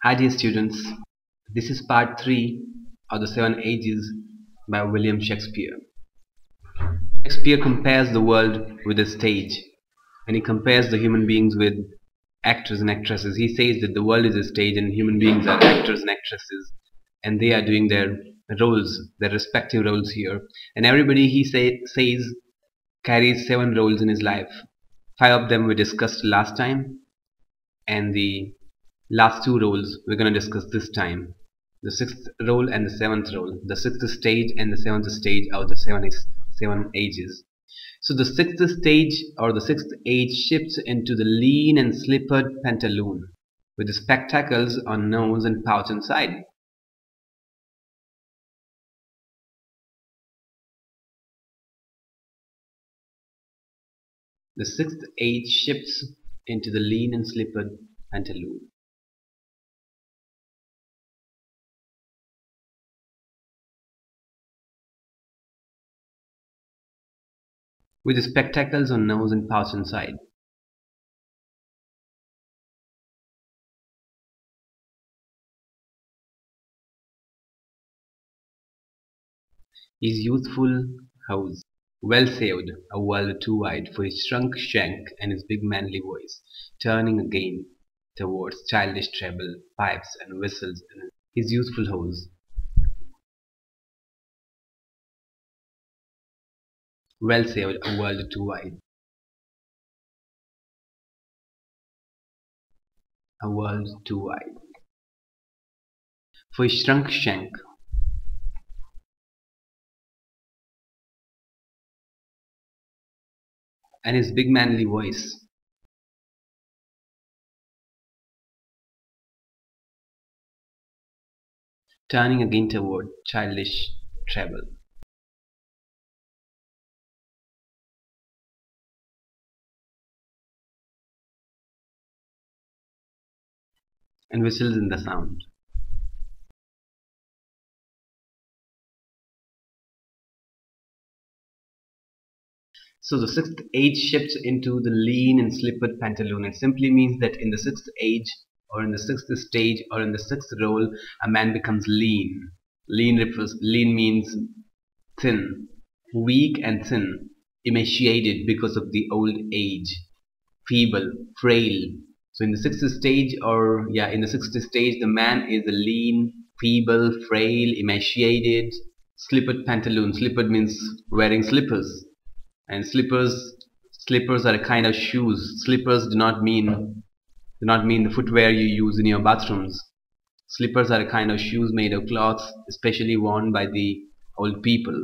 Hi dear students, this is part 3 of the Seven Ages by William Shakespeare. Shakespeare compares the world with a stage, and he compares the human beings with actors and actresses. He says that the world is a stage and human beings are actors and actresses, and they are doing their roles, their respective roles here. And everybody, he says, carries 7 roles in his life. 5 of them we discussed last time, and the last 2 roles we're going to discuss this time. The 6th role and the 7th role. The 6th stage and the 7th stage of the 7 ages. So the 6th stage or the 6th age shifts into the lean and slippered pantaloon with the spectacles on nose and pouch on side. The 6th age shifts into the lean and slippered pantaloon. With the spectacles on nose and pouch on side. His youthful hose, well saved, a world too wide for his shrunk shank and his big manly voice, turning again towards childish treble, pipes and whistles in his youthful hose. Well saved, a world too wide. A world too wide. For his shrunk shank. And his big manly voice. Turning again toward childish treble. And whistles in the sound. So the 6th age shifts into the lean and slippered pantaloon. It simply means that in the 6th age or in the 6th stage or in the 6th role, a man becomes lean. Lean means thin, weak and thin, emaciated because of the old age, feeble, frail. So in the 6th stage in the 6th stage, the man is a lean, feeble, frail, emaciated, slippered pantaloon. Slippered means wearing slippers. And slippers are a kind of shoes. Slippers do not mean the footwear you use in your bathrooms. Slippers are a kind of shoes made of cloth, especially worn by the old people.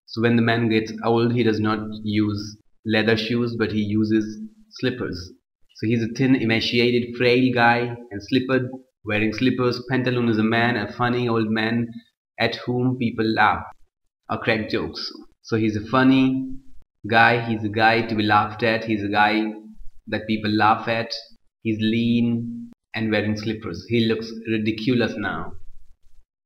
So when the man gets old, he does not use leather shoes, but he uses slippers. So he's a thin, emaciated, frail guy and slippered, wearing slippers. Pantaloon is a man, a funny old man at whom people laugh or crack jokes. So he's a funny guy, he's a guy to be laughed at, he's a guy that people laugh at, he's lean and wearing slippers. He looks ridiculous now.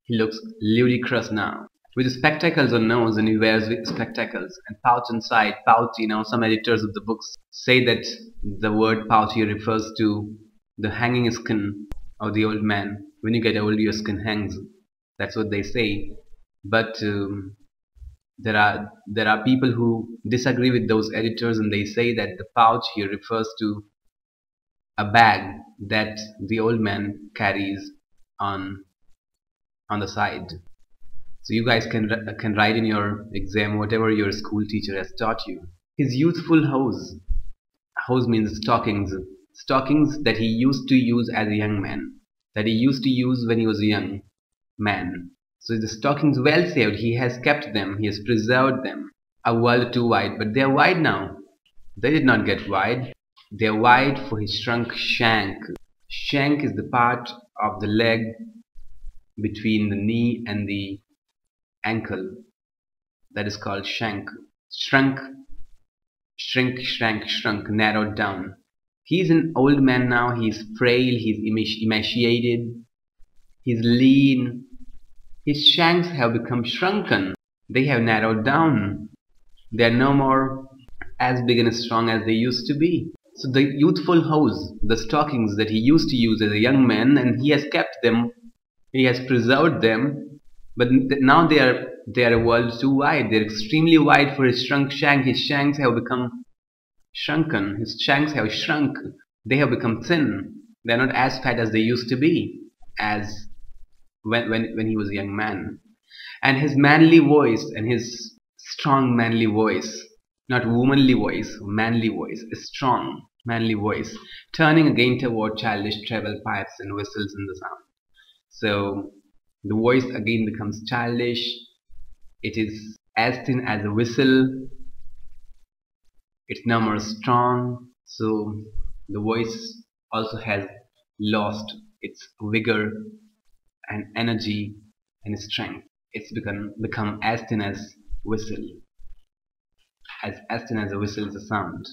He looks ludicrous now. With spectacles on nose, and he wears spectacles, and pouch on side. Pouch, some editors of the books say that the word pouch here refers to the hanging skin of the old man. When you get old, your skin hangs. That's what they say. But there are people who disagree with those editors, and they say that the pouch here refers to a bag that the old man carries on the side. So you guys can write in your exam whatever your school teacher has taught you. His youthful hose. Hose means stockings. Stockings that he used to use as a young man. That he used to use when he was a young man. So the stockings well saved, he has kept them, he has preserved them. A world too wide, but they are wide now. They did not get wide. They are wide for his shrunk shank. Shank is the part of the leg between the knee and the ankle. That is called shank. Shrunk, narrowed down. He's an old man now, he's frail, he's emaciated, he's lean. His shanks have become shrunken. They have narrowed down. They are no more as big and strong as they used to be. So the youthful hose, the stockings that he used to use as a young man, and he has kept them, he has preserved them, but now they are a world too wide. They're extremely wide for his shrunk shank. His shanks have become shrunken. His shanks have shrunk. They have become thin. They're not as fat as they used to be, as when he was a young man. And his manly voice, and his strong manly voice, not womanly voice, manly voice, a strong manly voice, turning again toward childish treble pipes and whistles in the sound. So the voice again becomes childish. It is as thin as a whistle. Its number is strong. So the voice also has lost its vigor and energy and strength. It's become as thin as whistle. As thin as a whistle is a sound.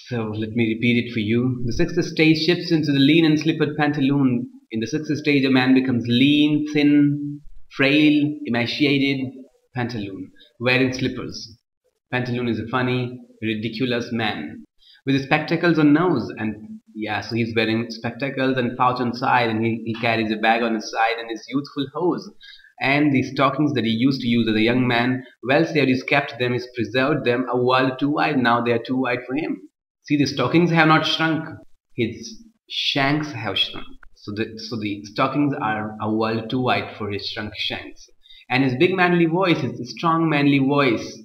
So let me repeat it for you. The sixth stage shifts into the lean and slippered pantaloon. In the sixth stage, a man becomes lean, thin, frail, emaciated pantaloon, wearing slippers. Pantaloon is a funny, ridiculous man with his spectacles on nose, and yeah, so he's wearing spectacles and pouch on side, and he carries a bag on his side and his youthful hose. And the stockings that he used to use as a young man, well saved, he's kept them, he's preserved them. A world too wide, now they are too wide for him. See, the stockings have not shrunk, his shanks have shrunk. So the stockings are a world too wide for his shrunk shanks. And his big manly voice, his strong manly voice,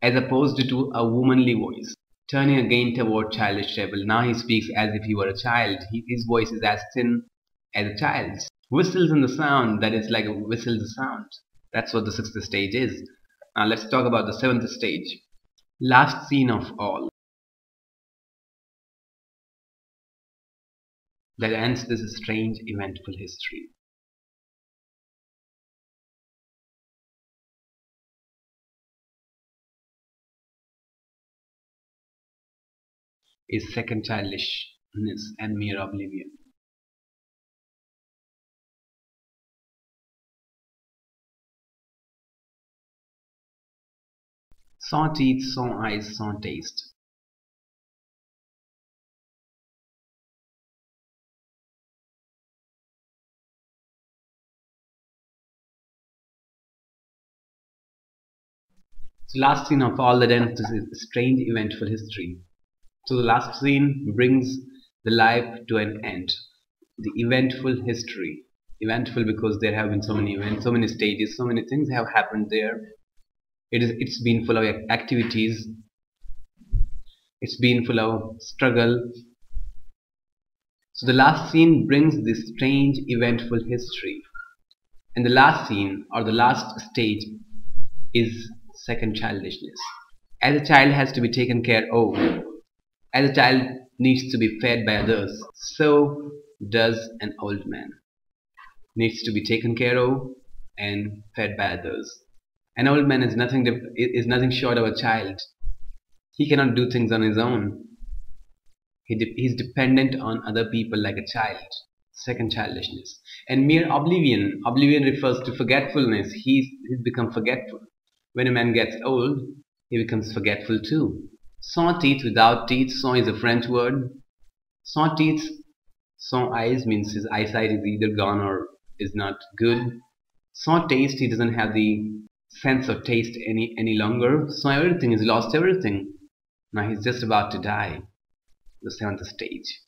as opposed to a womanly voice, turning again toward childish treble. Now he speaks as if he were a child. His voice is as thin as a child's. Whistles in the sound, that is like a whistle the sound. That's what the sixth stage is. Now let's talk about the seventh stage. Last scene of all. That ends this strange, eventful history. Is second childishness and mere oblivion. Saw teeth, saw eyes, saw taste. So last scene of all that ends this strange eventful history. So the last scene brings the life to an end. The eventful history. Eventful because there have been so many events, so many stages, so many things have happened there. It's been full of activities. It's been full of struggle. So the last scene brings this strange eventful history. And the last scene or the last stage is second childishness. As a child has to be taken care of, as a child needs to be fed by others, so does an old man. Needs to be taken care of and fed by others. An old man is nothing short of a child. He cannot do things on his own. He's dependent on other people like a child. Second childishness. And mere oblivion. Oblivion refers to forgetfulness. He's become forgetful. When a man gets old, he becomes forgetful too. Sans teeth, without teeth. Sans is a French word. Sans teeth, sans eyes means his eyesight is either gone or is not good. Sans taste, he doesn't have the sense of taste any longer. So everything, he's lost everything. Now he's just about to die. The seventh stage.